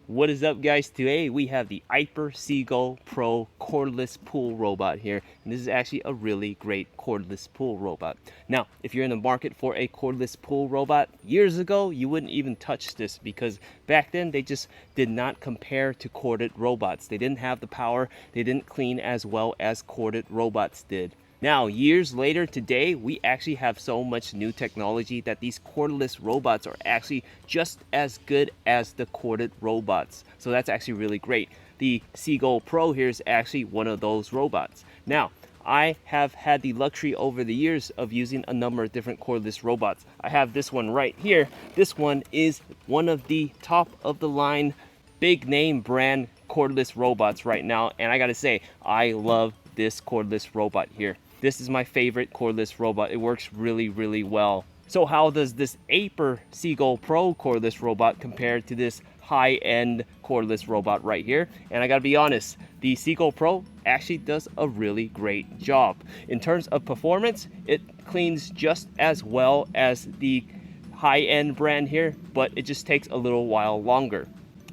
What is up, guys? Today we have the Aiper Seagull Pro cordless pool robot here, and this is actually a really great cordless pool robot. Now, if you're in the market for a cordless pool robot, years ago you wouldn't even touch this because back then they just did not compare to corded robots. They didn't have the power, they didn't clean as well as corded robots did. Now, years later today, we actually have so much new technology that these cordless robots are actually just as good as the corded robots. So that's actually really great. The Seagull Pro here is actually one of those robots. Now, I have had the luxury over the years of using a number of different cordless robots. I have this one right here. This one is one of the top of the line, big name brand cordless robots right now. And I gotta say, I love this cordless robot here. This is my favorite cordless robot. It works really, really well. So how does this Aiper Seagull Pro cordless robot compare to this high-end cordless robot right here? And I gotta be honest, the Seagull Pro actually does a really great job. In terms of performance, it cleans just as well as the high-end brand here, but it just takes a little while longer.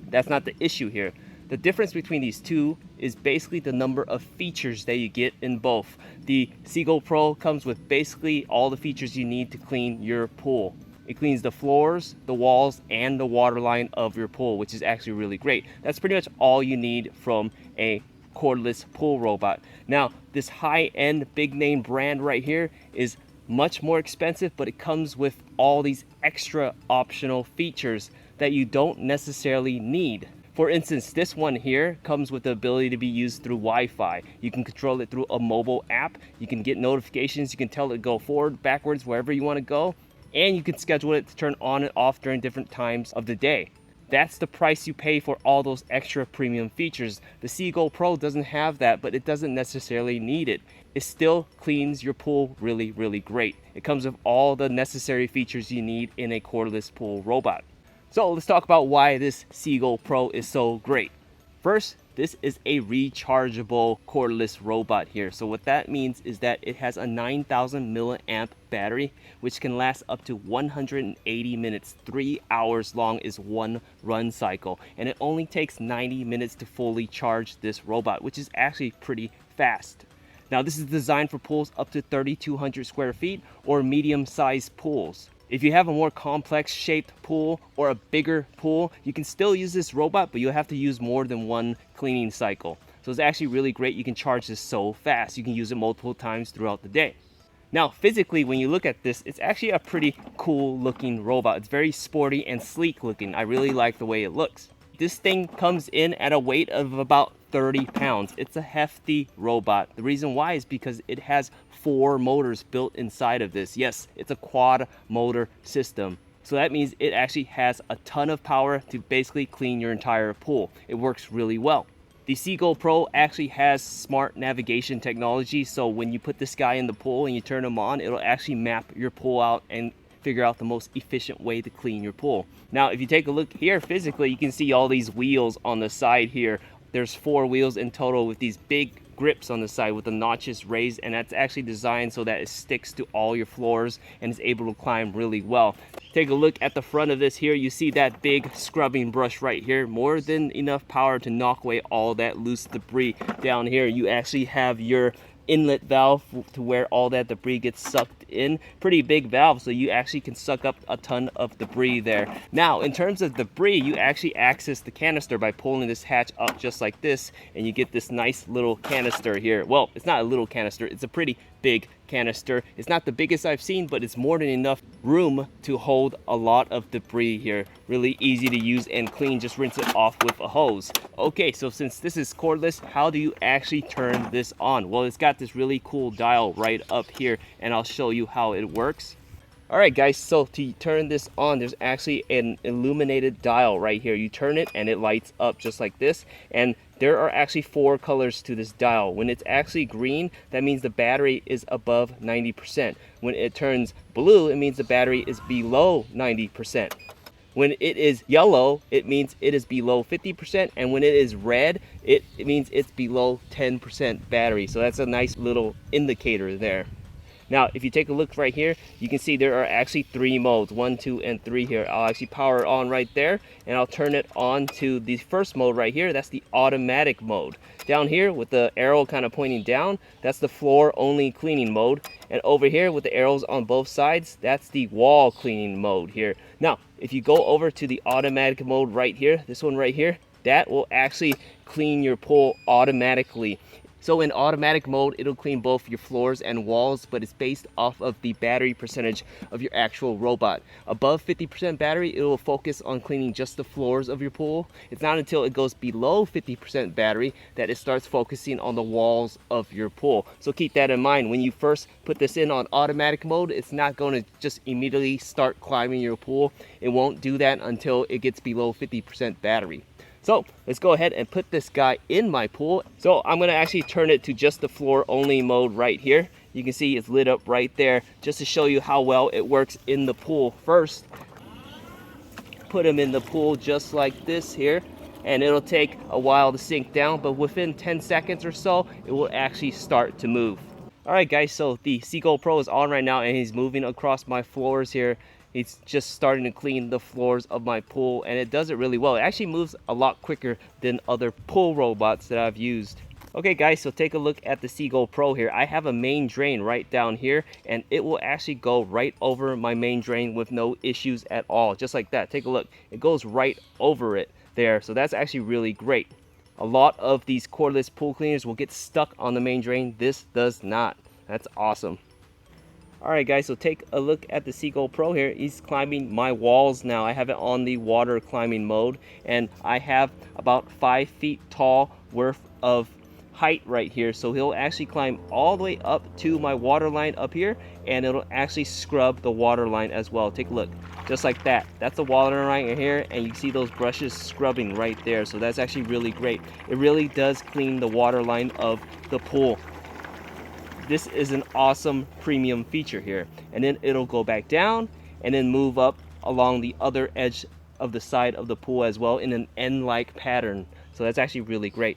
That's not the issue here. The difference between these two is basically the number of features that you get in both. The Seagull Pro comes with basically all the features you need to clean your pool. It cleans the floors, the walls, and the water line of your pool, which is actually really great. That's pretty much all you need from a cordless pool robot. Now, this high-end big name brand right here is much more expensive, but it comes with all these extra optional features that you don't necessarily need. For instance, this one here comes with the ability to be used through Wi-Fi. You can control it through a mobile app. You can get notifications. You can tell it to go forward, backwards, wherever you want to go. And you can schedule it to turn on and off during different times of the day. That's the price you pay for all those extra premium features. The Seagull Pro doesn't have that, but it doesn't necessarily need it. It still cleans your pool really, really great. It comes with all the necessary features you need in a cordless pool robot. So let's talk about why this Seagull Pro is so great. First, this is a rechargeable cordless robot here. So what that means is that it has a 9,000 milliamp battery, which can last up to 180 minutes. 3 hours long is one run cycle. And it only takes 90 minutes to fully charge this robot, which is actually pretty fast. Now, this is designed for pools up to 3,200 square feet or medium-sized pools. If you have a more complex shaped pool or a bigger pool, you can still use this robot, but you'll have to use more than one cleaning cycle. So it's actually really great. You can charge this so fast. You can use it multiple times throughout the day. Now, physically, when you look at this, it's actually a pretty cool looking robot. It's very sporty and sleek looking. I really like the way it looks. This thing comes in at a weight of about 30 pounds. It's a hefty robot. The reason why is because it has 4 motors built inside of this. Yes, it's a quad motor system. So that means it actually has a ton of power to basically clean your entire pool. It works really well. The Seagull Pro actually has smart navigation technology. So when you put this guy in the pool and you turn him on, it'll actually map your pool out and figure out the most efficient way to clean your pool. Now, if you take a look here physically, you can see all these wheels on the side here. There's 4 wheels in total with these big grips on the side with the notches raised, and that's actually designed so that it sticks to all your floors and is able to climb really well. Take a look at the front of this here. You see that big scrubbing brush right here. More than enough power to knock away all that loose debris. Down here, you actually have your inlet valve to where all that debris gets sucked in. Pretty big valve, so you actually can suck up a ton of debris there. Now, in terms of debris, you actually access the canister by pulling this hatch up just like this, and you get this nice little canister here. Well, it's not a little canister, it's a pretty big canister. It's not the biggest I've seen, but it's more than enough room to hold a lot of debris here. Really easy to use and clean. Just rinse it off with a hose. Okay, so since this is cordless, how do you actually turn this on? Well, it's got this really cool dial right up here, and I'll show you how it works. All right, guys, so to turn this on, there's actually an illuminated dial right here. You turn it and it lights up just like this, and there are actually 4 colors to this dial. When it's actually green, that means the battery is above 90%. When it turns blue, it means the battery is below 90%. When it is yellow, it means it is below 50%, and when it is red, it means it's below 10% battery. So that's a nice little indicator there. Now, if you take a look right here, you can see there are actually 3 modes, 1, 2, and 3 here. I'll actually power it on right there, and I'll turn it on to the first mode right here. That's the automatic mode. Down here with the arrow kind of pointing down, that's the floor only cleaning mode. And over here with the arrows on both sides, that's the wall cleaning mode here. Now, if you go over to the automatic mode right here, this one right here, that will actually clean your pool automatically. So in automatic mode, it'll clean both your floors and walls, but it's based off of the battery percentage of your actual robot. Above 50% battery, it will focus on cleaning just the floors of your pool. It's not until it goes below 50% battery that it starts focusing on the walls of your pool. So keep that in mind. When you first put this in on automatic mode, it's not going to just immediately start climbing your pool. It won't do that until it gets below 50% battery. So let's go ahead and put this guy in my pool. So I'm gonna actually turn it to just the floor only mode right here. You can see it's lit up right there just to show you how well it works in the pool. First, put him in the pool just like this here, and it'll take a while to sink down, but within 10 seconds or so, it will actually start to move. All right guys, so the Seagull Pro is on right now and he's moving across my floors here. It's just starting to clean the floors of my pool, and it does it really well. It actually moves a lot quicker than other pool robots that I've used. Okay guys, so take a look at the Seagull Pro here. I have a main drain right down here, and it will actually go right over my main drain with no issues at all. Just like that. Take a look. It goes right over it there. So that's actually really great. A lot of these cordless pool cleaners will get stuck on the main drain. This does not. That's awesome. Alright guys, so take a look at the Seagull Pro here. He's climbing my walls now. I have it on the water climbing mode, and I have about 5 feet tall worth of height right here. So he'll actually climb all the way up to my water line up here, and it'll actually scrub the water line as well. Take a look, just like that. That's the water line right here, and you can see those brushes scrubbing right there. So that's actually really great. It really does clean the water line of the pool. This is an awesome premium feature here. And then it'll go back down and then move up along the other edge of the side of the pool as well in an N-like pattern. So that's actually really great.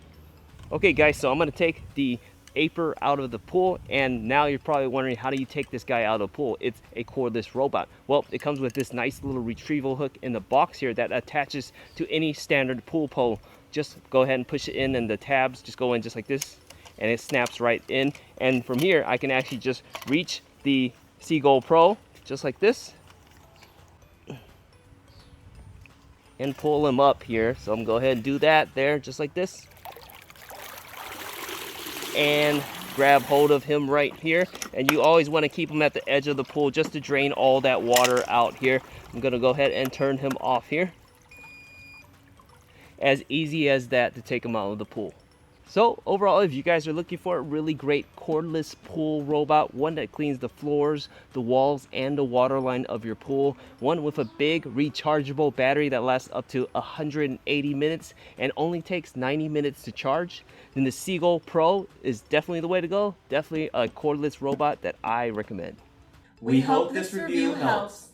Okay guys, so I'm gonna take the Aiper out of the pool, and now you're probably wondering, how do you take this guy out of the pool? It's a cordless robot. Well, it comes with this nice little retrieval hook in the box here that attaches to any standard pool pole. Just go ahead and push it in, and the tabs just go in just like this, and it snaps right in. And from here, I can actually just reach the Seagull Pro just like this and pull him up here. So I'm gonna go ahead and do that there, just like this, and grab hold of him right here. And you always want to keep him at the edge of the pool just to drain all that water out here. I'm gonna go ahead and turn him off here. As easy as that to take him out of the pool. So overall, if you guys are looking for a really great cordless pool robot, one that cleans the floors, the walls, and the water line of your pool, one with a big rechargeable battery that lasts up to 180 minutes and only takes 90 minutes to charge, then the Seagull Pro is definitely the way to go. Definitely a cordless robot that I recommend. We hope this review helps.